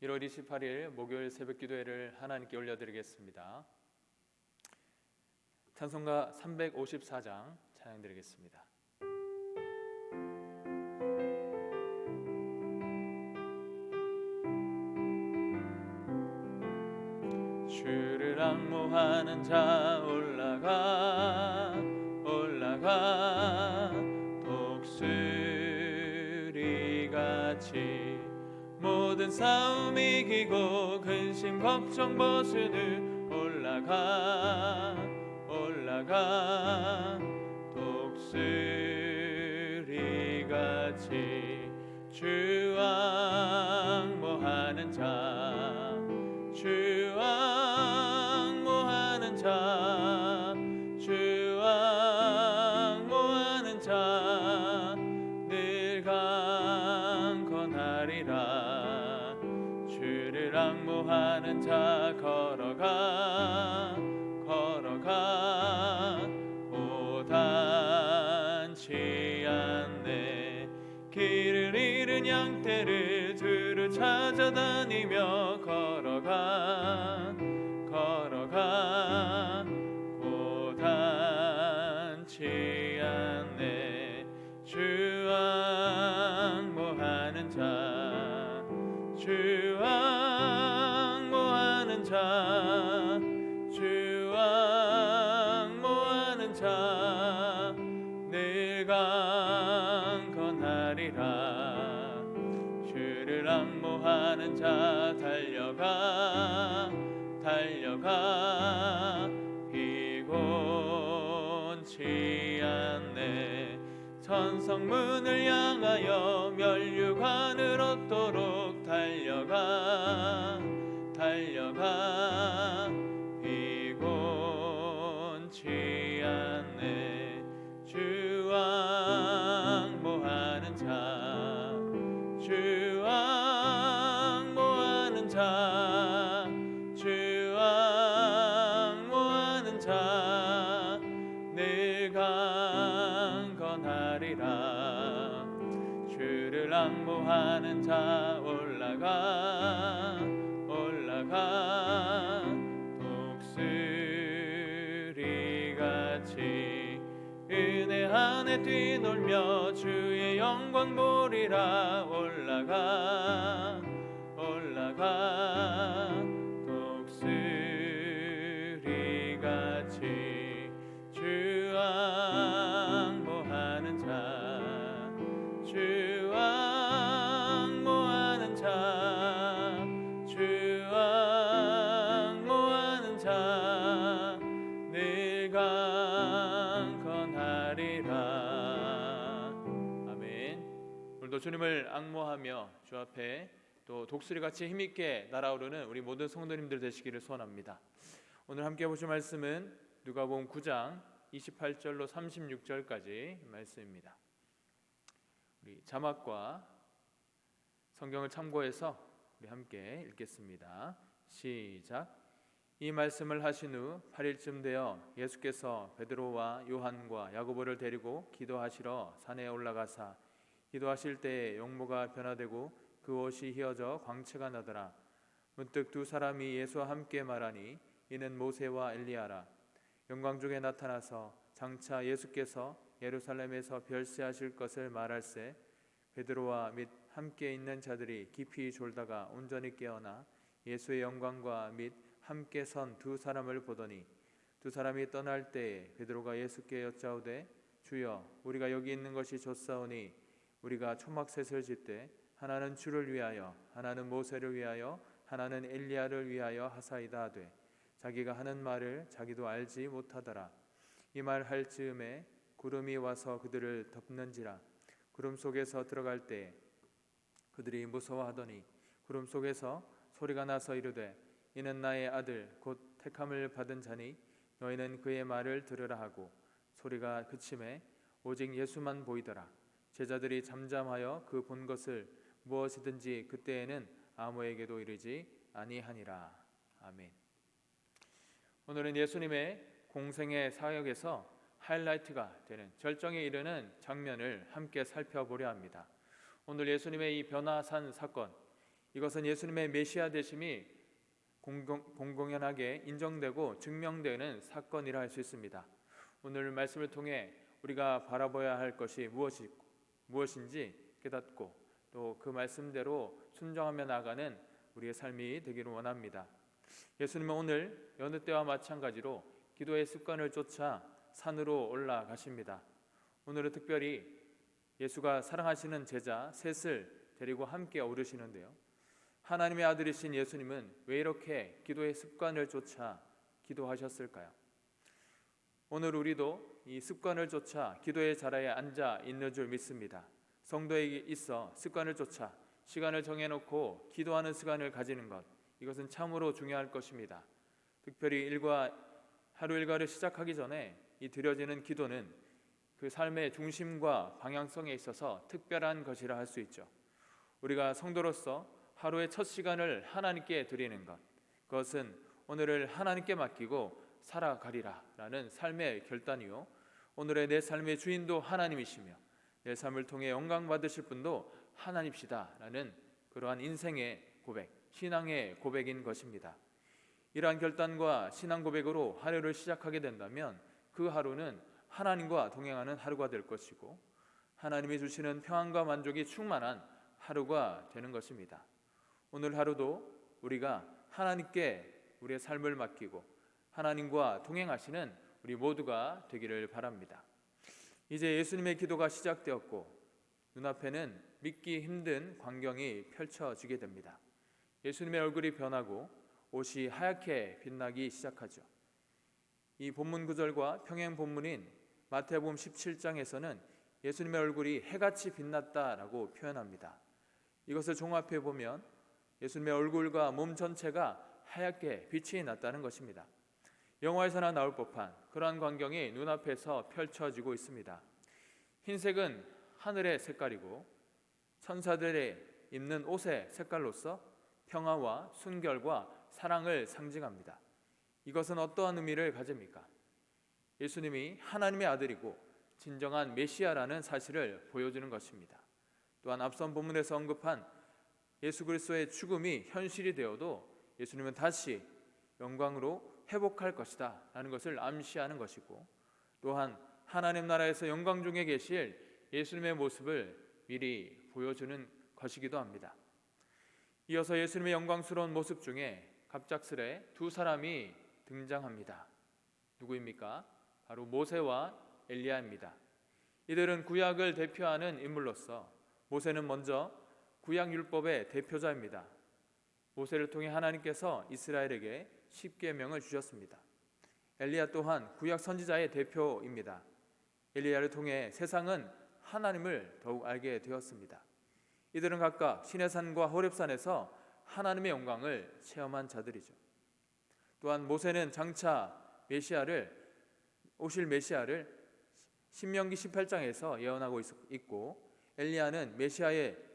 1월 28일 목요일 새벽 기도회를 하나님께 올려드리겠습니다. 찬송가 354장 찬양드리겠습니다. 주를 앙모하는 자 올라가 독수리같이 모든 싸움 이기고 근심 걱정 벗으는 올라가 독수리같이 주 앙모하는 자 주 앙모하는 자 주 앙모하는 자 늘 강건하리라. 주를 앙모하는 자 걸어가 고단치 않네. 길을 잃은 양떼를 두루 찾아다니며 걸어가 고단치 않네. 주 앙모하는 자 주 앙모하는 자 주 앙모하는 자 늘 강건하리라. 주를 앙모하는 자 달려가 피곤치 않네. 천성문을 향하여 면류관을 얻도록 달려가 피곤치 않네. 주 앙모하는 자 주 앙모하는 자 주 앙모하는 자 늘 강건하리라. 주를 앙모하는 자 올라가 독수리같이 은혜 안에 뛰놀며 주의 영광 보리라. 올라가 독수리같이 주 앙모하는 자 주 앙모하는 자 주 앙모하는 자 늘 강건하리라. 아멘. 오늘도 주님을 앙모하며 주 앞에 또 독수리같이 힘있게 날아오르는 우리 모든 성도님들 되시기를 소원합니다. 오늘 함께 보실 말씀은 누가복음 9장 28절로 36절까지 말씀입니다. 우리 자막과 성경을 참고해서 우리 함께 읽겠습니다. 시작. 이 말씀을 하신 후 8일쯤 되어 예수께서 베드로와 요한과 야고보를 데리고 기도하시러 산에 올라가사 기도하실 때에 용모가 변화되고 그 옷이 휘어져 광채가 나더라. 문득 두 사람이 예수와 함께 말하니 이는 모세와 엘리야라. 영광 중에 나타나서 장차 예수께서 예루살렘에서 별세하실 것을 말할세 베드로와 및 함께 있는 자들이 깊이 졸다가 온전히 깨어나 예수의 영광과 및 함께 선 두 사람을 보더니 두 사람이 떠날 때에 베드로가 예수께 여짜오되 주여 우리가 여기 있는 것이 좋사오니 우리가 초막셋을 짓되 하나는 주를 위하여 하나는 모세를 위하여 하나는 엘리야를 위하여 하사이다 하되 자기가 하는 말을 자기도 알지 못하더라. 이 말 할 즈음에 구름이 와서 그들을 덮는지라. 구름 속에서 들어갈 때 그들이 무서워하더니 구름 속에서 소리가 나서 이르되 이는 나의 아들 곧 택함을 받은 자니 너희는 그의 말을 들으라 하고 소리가 그침에 오직 예수만 보이더라. 제자들이 잠잠하여 그 본 것을 무엇이든지 그때에는 아무에게도 이르지 아니하니라. 아멘. 오늘은 예수님의 공생의 사역에서 하이라이트가 되는 절정에 이르는 장면을 함께 살펴보려 합니다. 오늘 예수님의 이 변화산 사건, 이것은 예수님의 메시아 되심이 공공연하게 인정되고 증명되는 사건이라 할 수 있습니다. 오늘 말씀을 통해 우리가 바라봐야 할 것이 무엇인지 깨닫고 또 그 말씀대로 순종하며 나아가는 우리의 삶이 되기를 원합니다. 예수님은 오늘 여느 때와 마찬가지로 기도의 습관을 쫓아 산으로 올라가십니다. 오늘은 특별히 예수가 사랑하시는 제자 셋을 데리고 함께 오르시는데요. 하나님의 아들이신 예수님은 왜 이렇게 기도의 습관을 쫓아 기도하셨을까요? 오늘 우리도 이 습관을 쫓아 기도의 자리에 앉아 있는 줄 믿습니다. 성도에게 있어 습관을 쫓아 시간을 정해놓고 기도하는 습관을 가지는 것, 이것은 참으로 중요할 것입니다. 특별히 하루 일과를 시작하기 전에 이 드려지는 기도는 그 삶의 중심과 방향성에 있어서 특별한 것이라 할 수 있죠. 우리가 성도로서 하루의 첫 시간을 하나님께 드리는 것, 그것은 오늘을 하나님께 맡기고 살아가리라 라는 삶의 결단이요, 오늘의 내 삶의 주인도 하나님이시며 내 삶을 통해 영광 받으실 분도 하나님이시다 라는 그러한 인생의 고백, 신앙의 고백인 것입니다. 이러한 결단과 신앙 고백으로 하루를 시작하게 된다면 그 하루는 하나님과 동행하는 하루가 될 것이고 하나님이 주시는 평안과 만족이 충만한 하루가 되는 것입니다. 오늘 하루도 우리가 하나님께 우리의 삶을 맡기고 하나님과 동행하시는 우리 모두가 되기를 바랍니다. 이제 예수님의 기도가 시작되었고 눈앞에는 믿기 힘든 광경이 펼쳐지게 됩니다. 예수님의 얼굴이 변하고 옷이 하얗게 빛나기 시작하죠. 이 본문 구절과 평행 본문인 마태복음 17장에서는 예수님의 얼굴이 해같이 빛났다라고 표현합니다. 이것을 종합해 보면 예수님의 얼굴과 몸 전체가 하얗게 빛이 났다는 것입니다. 영화에서나 나올 법한 그러한 광경이 눈앞에서 펼쳐지고 있습니다. 흰색은 하늘의 색깔이고 천사들의 입는 옷의 색깔로서 평화와 순결과 사랑을 상징합니다. 이것은 어떠한 의미를 가집니까? 예수님이 하나님의 아들이고 진정한 메시아라는 사실을 보여주는 것입니다. 또한 앞선 본문에서 언급한 예수 그리스도의 죽음이 현실이 되어도 예수님은 다시 영광으로 회복할 것이다 라는 것을 암시하는 것이고, 또한 하나님 나라에서 영광 중에 계실 예수님의 모습을 미리 보여주는 것이기도 합니다. 이어서 예수님의 영광스러운 모습 중에 갑작스레 두 사람이 등장합니다. 누구입니까? 바로 모세와 엘리야입니다. 이들은 구약을 대표하는 인물로서 모세는 먼저 구약 율법의 대표자입니다. 모세를 통해 하나님께서 이스라엘에게 십계명을 주셨습니다. 엘리야 또한 구약 선지자의 대표입니다. 엘리야를 통해 세상은 하나님을 더욱 알게 되었습니다. 이들은 각각 시내산과 호렙산에서 하나님의 영광을 체험한 자들이죠. 또한 모세는 장차 오실 메시아를 신명기 18장에서 예언하고 있고, 엘리야는 메시아의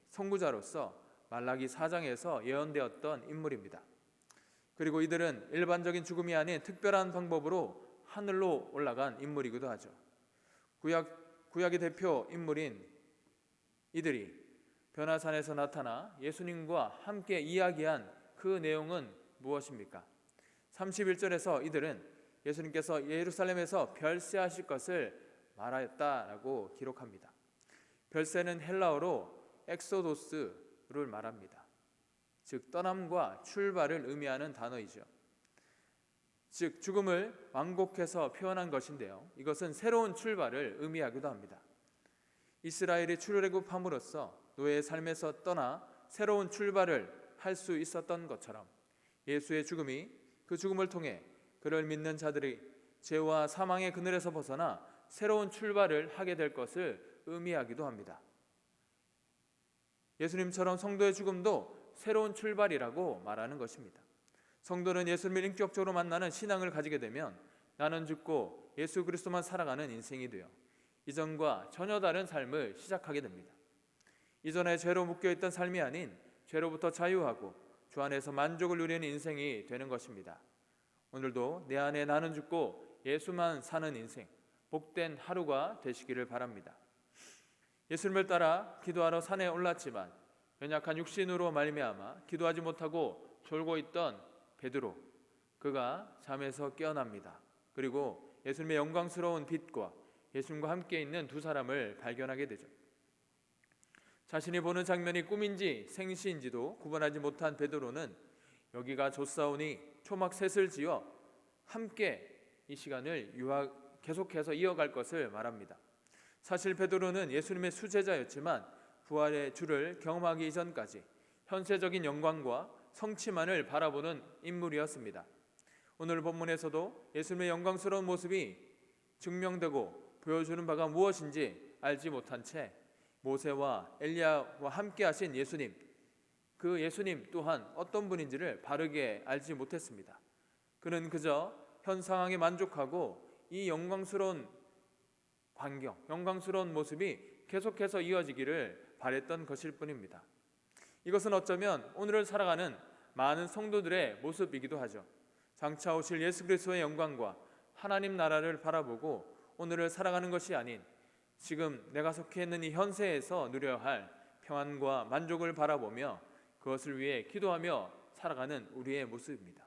선구자로서 말라기 4장에서 예언되었던 인물입니다. 그리고 이들은 일반적인 죽음이 아닌 특별한 방법으로 하늘로 올라간 인물이기도 하죠. 구약의 대표 인물인 이들이 변화산에서 나타나 예수님과 함께 이야기한 그 내용은 무엇입니까? 31절에서 이들은 예수님께서 예루살렘에서 별세하실 것을 말하였다라고 기록합니다. 별세는 헬라어로 엑소도스를 말합니다. 즉 떠남과 출발을 의미하는 단어이죠. 즉 죽음을 완곡해서 표현한 것인데요, 이것은 새로운 출발을 의미하기도 합니다. 이스라엘이 출애굽함으로써 노예의 삶에서 떠나 새로운 출발을 할 수 있었던 것처럼 예수의 죽음이 그 죽음을 통해 그를 믿는 자들이 죄와 사망의 그늘에서 벗어나 새로운 출발을 하게 될 것을 의미하기도 합니다. 예수님처럼 성도의 죽음도 새로운 출발이라고 말하는 것입니다. 성도는 예수님을 인격적으로 만나는 신앙을 가지게 되면 나는 죽고 예수 그리스도만 살아가는 인생이 되어 이전과 전혀 다른 삶을 시작하게 됩니다. 이전에 죄로 묶여있던 삶이 아닌 죄로부터 자유하고 주 안에서 만족을 누리는 인생이 되는 것입니다. 오늘도 내 안에 나는 죽고 예수만 사는 인생, 복된 하루가 되시기를 바랍니다. 예수님을 따라 기도하러 산에 올랐지만 연약한 육신으로 말미암아 기도하지 못하고 졸고 있던 베드로, 그가 잠에서 깨어납니다. 그리고 예수님의 영광스러운 빛과 예수님과 함께 있는 두 사람을 발견하게 되죠. 자신이 보는 장면이 꿈인지 생시인지도 구분하지 못한 베드로는 여기가 좋사오니 초막 셋을 지어 함께 이 시간을 계속해서 이어갈 것을 말합니다. 사실 베드로는 예수님의 수제자였지만 부활의 주를 경험하기 이전까지 현세적인 영광과 성취만을 바라보는 인물이었습니다. 오늘 본문에서도 예수님의 영광스러운 모습이 증명되고 보여주는 바가 무엇인지 알지 못한 채 모세와 엘리야와 함께 하신 예수님, 그 예수님 또한 어떤 분인지를 바르게 알지 못했습니다. 그는 그저 현 상황에 만족하고 이 영광스러운 광경, 영광스러운 모습이 계속해서 이어지기를 바랬던 것일 뿐입니다. 이것은 어쩌면 오늘을 살아가는 많은 성도들의 모습이기도 하죠. 장차 오실 예수 그리스도의 영광과 하나님 나라를 바라보고 오늘을 살아가는 것이 아닌 지금 내가 속해 있는 이 현세에서 누려야 할 평안과 만족을 바라보며 그것을 위해 기도하며 살아가는 우리의 모습입니다.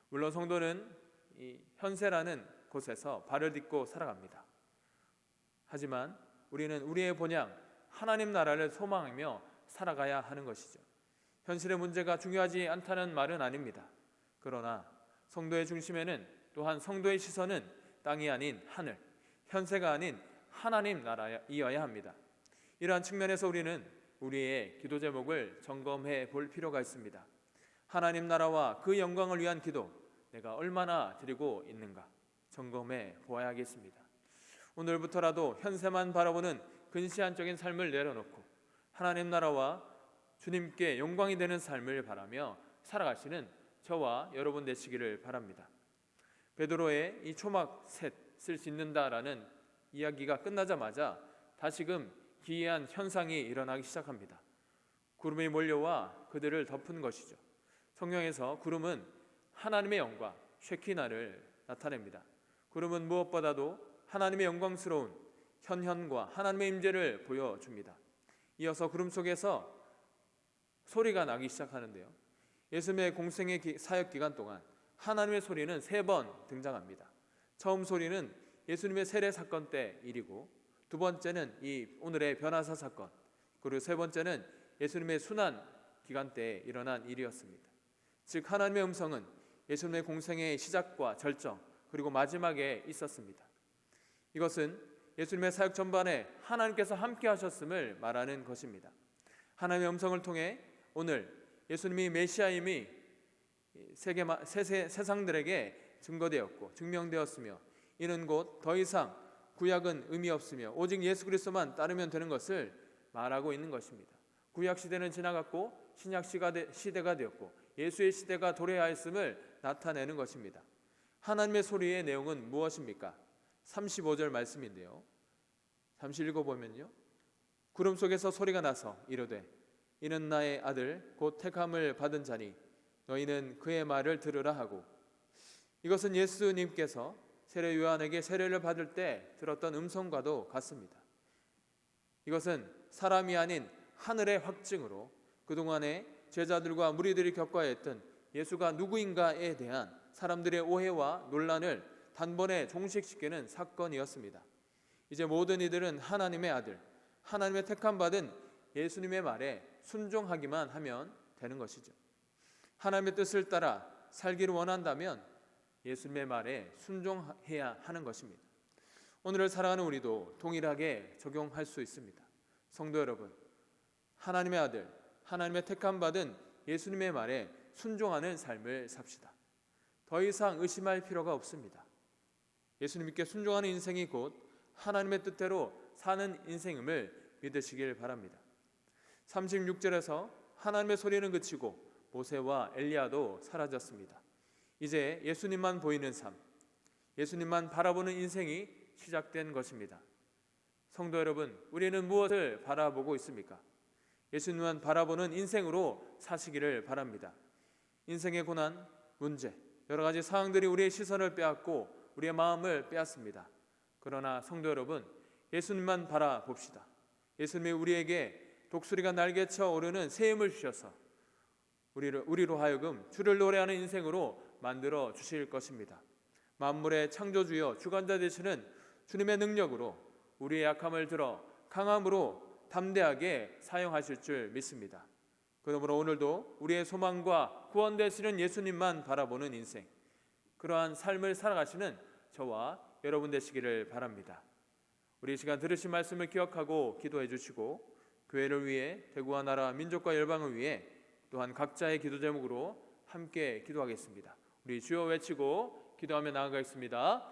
물론 성도는 이 현세라는 곳에서 발을 딛고 살아갑니다. 하지만 우리는 우리의 본향 하나님 나라를 소망하며 살아가야 하는 것이죠. 현실의 문제가 중요하지 않다는 말은 아닙니다. 그러나 성도의 중심에는 또한 성도의 시선은 땅이 아닌 하늘, 현세가 아닌 하나님 나라이어야 합니다. 이러한 측면에서 우리는 우리의 기도 제목을 점검해 볼 필요가 있습니다. 하나님 나라와 그 영광을 위한 기도, 내가 얼마나 드리고 있는가 점검해 보아야겠습니다. 오늘부터라도 현세만 바라보는 근시안적인 삶을 내려놓고 하나님 나라와 주님께 영광이 되는 삶을 바라며 살아가시는 저와 여러분 되시기를 바랍니다. 베드로의 이 초막 셋을 짓는다라는 이야기가 끝나자마자 다시금 기이한 현상이 일어나기 시작합니다. 구름이 몰려와 그들을 덮은 것이죠. 성경에서 구름은 하나님의 영광, 쉐키나를 나타냅니다. 구름은 무엇보다도 하나님의 영광스러운 현현과 하나님의 임재를 보여줍니다. 이어서 구름 속에서 소리가 나기 시작하는데요. 예수님의 공생의 사역 기간 동안 하나님의 소리는 3번 등장합니다. 처음 소리는 예수님의 세례 사건 때 일이고, 두 번째는 이 오늘의 변화사 사건, 그리고 세 번째는 예수님의 순환 기간 때 일어난 일이었습니다. 즉 하나님의 음성은 예수님의 공생의 시작과 절정 그리고 마지막에 있었습니다. 이것은 예수님의 사역 전반에 하나님께서 함께 하셨음을 말하는 것입니다. 하나님의 음성을 통해 오늘 예수님이 메시아임이 세상들에게 증거되었고 증명되었으며, 이는 곧 더 이상 구약은 의미 없으며 오직 예수 그리스도만 따르면 되는 것을 말하고 있는 것입니다. 구약 시대는 지나갔고 신약 시대가 되었고 예수의 시대가 도래하였음을 나타내는 것입니다. 하나님의 소리의 내용은 무엇입니까? 35절 말씀인데요. 잠시 읽어보면요, 구름 속에서 소리가 나서 이르되 이는 나의 아들 곧 택함을 받은 자니 너희는 그의 말을 들으라 하고, 이것은 예수님께서 세례 요한에게 세례를 받을 때 들었던 음성과도 같습니다. 이것은 사람이 아닌 하늘의 확증으로 그동안에 제자들과 무리들이 겪어야 했던 예수가 누구인가에 대한 사람들의 오해와 논란을 단번에 종식시키는 사건이었습니다. 이제 모든 이들은 하나님의 아들, 하나님의 택함 받은 예수님의 말에 순종하기만 하면 되는 것이죠. 하나님의 뜻을 따라 살기를 원한다면 예수님의 말에 순종해야 하는 것입니다. 오늘을 살아가는 우리도 동일하게 적용할 수 있습니다. 성도 여러분, 하나님의 아들, 하나님의 택함 받은 예수님의 말에 순종하는 삶을 삽시다. 더 이상 의심할 필요가 없습니다. 예수님께 순종하는 인생이 곧 하나님의 뜻대로 사는 인생임을 믿으시길 바랍니다. 36절에서 하나님의 소리는 그치고 모세와 엘리야도 사라졌습니다. 이제 예수님만 보이는 삶, 예수님만 바라보는 인생이 시작된 것입니다. 성도 여러분, 우리는 무엇을 바라보고 있습니까? 예수님만 바라보는 인생으로 사시기를 바랍니다. 인생의 고난, 문제, 여러 가지 상황들이 우리의 시선을 빼앗고 우리의 마음을 빼앗습니다. 그러나 성도 여러분, 예수님만 바라봅시다. 예수님이 우리에게 독수리가 날개쳐 오르는 새 힘을 주셔서 우리로 하여금 주를 노래하는 인생으로 만들어 주실 것입니다. 만물의 창조주여 주관자 되시는 주님의 능력으로 우리의 약함을 들어 강함으로 담대하게 사용하실 줄 믿습니다. 그러므로 오늘도 우리의 소망과 구원 되시는 예수님만 바라보는 인생, 그러한 삶을 살아가시는 저와 여러분 되시기를 바랍니다. 우리 이 시간 들으신 말씀을 기억하고 기도해 주시고 교회를 위해, 대구와 나라 민족과 열방을 위해 또한 각자의 기도 제목으로 함께 기도하겠습니다. 우리 주여 외치고 기도하며 나아가겠습니다.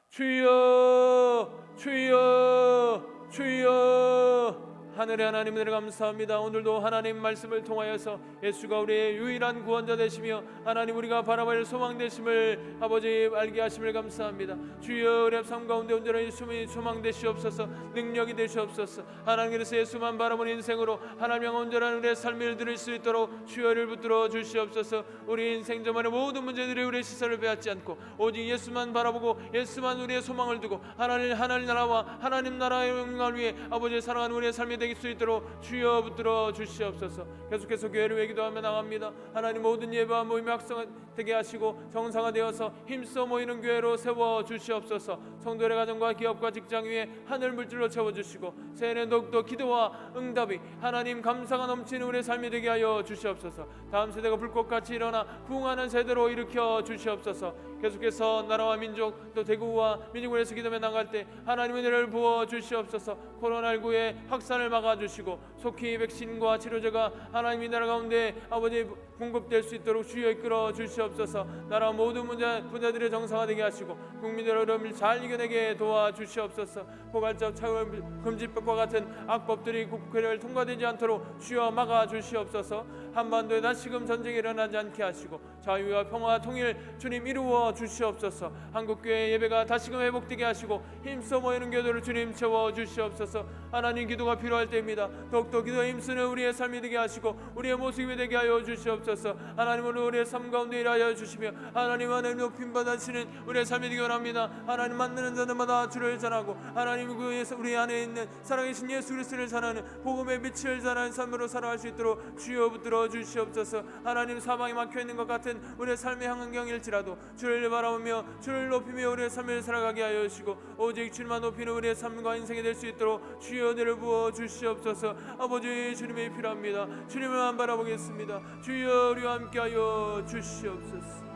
주여, 주여, 주여. 하늘의 하나님 은혜를 감사합니다. 오늘도 하나님 말씀을 통하여서 예수가 우리의 유일한 구원자 되시며 하나님 우리가 바라볼 소망 되심을 아버지 알게 하심을 감사합니다. 주여, 우리 삶 가운데 온전한 예수님이 소망 되시옵소서, 능력이 되시옵소서. 하나님께서 예수만 바라보는 인생으로 하나님의 온전한 우리의 삶을 드릴 수 있도록 주여를 붙들어 주시옵소서. 우리 인생 저만의 모든 문제들이 우리의 시선을 빼앗지 않고 오직 예수만 바라보고 예수만 우리의 소망을 두고 하나님 나라와 하나님 나라의 영광을 위해 아버지의 사랑하는 우리의 삶이 되길 수 있도록 주여 붙들어 주시옵소서. 계속해서 교회를 위해 기도하며 나갑니다. 하나님 모든 예배와 모임이 확성되게 하시고 정상화되어서 힘써 모이는 교회로 세워 주시옵소서. 성도의 가정과 기업과 직장 위에 하늘 물질로 채워주시고 새해는 더욱더 기도와 응답이 하나님 감사가 넘치는 우리의 삶이 되게 하여 주시옵소서. 다음 세대가 불꽃같이 일어나 부흥하는 세대로 일으켜 주시옵소서. 계속해서 나라와 민족 또 대구와 민족을 위해서 기도하며 나갈 때 하나님의 은혜를 부어 주시옵소서. 코로나19의 확산을 막아주시고 속히 백신과 치료제가 하나님의 나라 가운데 아버지 공급될 수 있도록 주여 이끌어 주시옵소서. 나라 모든 분야들의 정상화되게 하시고 국민들의 어려움을 잘 이겨내게 도와주시옵소서. 포괄적 차별 금지법과 같은 악법들이 국회를 통과되지 않도록 주여 막아주시옵소서. 한반도에 다시금 전쟁이 일어나지 않게 하시고 자유와 평화 통일 주님 이루어 주시옵소서. 한국교회 예배가 다시금 회복되게 하시고 힘써 모이는 교도를 주님 채워 주시옵소서. 하나님 기도가 필요할 때입니다. 더욱더 기도에 힘쓰는 우리의 삶이 되게 하시고 우리의 모습이 되게 하여 주시옵소서. 하나님으로 우리의 삶 가운데 일하여 주시며 하나님 안에 높임 받으시는 우리의 삶이 되기 원합니다. 하나님 만나는 자들마다 주를 전하고 하나님 우리 안에 있는 살아계신 예수 그리스도를 전하는 복음의 빛을 전하는 삶으로 살아갈 수 있도록 주여 붙들어 주시옵소서. 하나님 사방이 막혀있는 것 같은 우리의 삶의 환경일지라도 주를 바라보며 주를 높이며 우리의 삶을 살아가게 하여 주시고 오직 주님만 높이는 우리의 삶과 인생이 될 수 있도록 주여 은혜를 부어 주시옵소서. 아버지 주님이 필요합니다. 주님을만 바라보겠습니다. 주여 우리와 함께하여 주시옵소서.